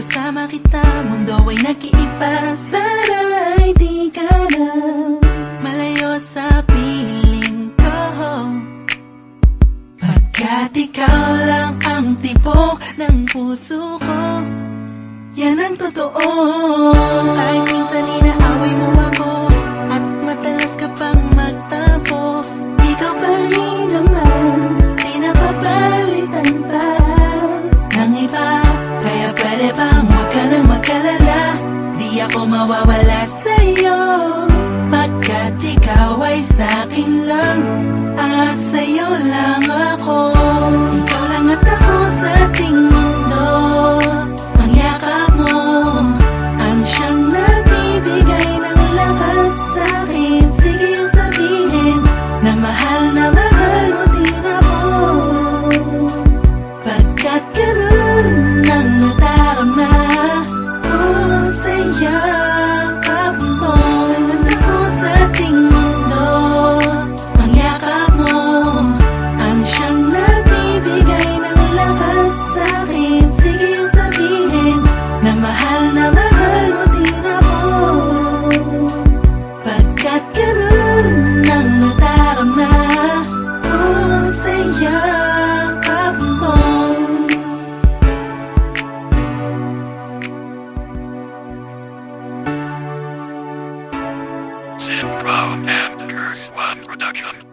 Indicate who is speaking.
Speaker 1: kasama kita, mundo ay nag-iiba. Sana'y di ka na malayo sa piling ko, pagkat ikaw lang ang tibok ng puso ko. Yan ang totoo. Kahit minsan inaaway mo ako at madalas ka pang magtampo, ikaw pa rin naman, di napapalitan pa ng iba. Kaya pwede bang huwag ka nang mag-alala, di ako mawawala sa'yo, pagkat ikaw ay sa'kin lang, at sa'yo lang ako. Ikaw lang at ako sa ating mundo, ang yakap mo ang siyang nagbibigay ng lakas sa'kin. Sige yung sabihin na mahal mo din ako, pagkat ganun ang nadarama ko sa yakap mo. At ako sa ating mundo, ang yakap mo ang siyang nagbibigay ng lakas sa'kin. Sige yung sabihin na mahal mo din ako, pagkat ganun ang nadarama ko sa yakap mo.
Speaker 2: Synpro and Curse One Production.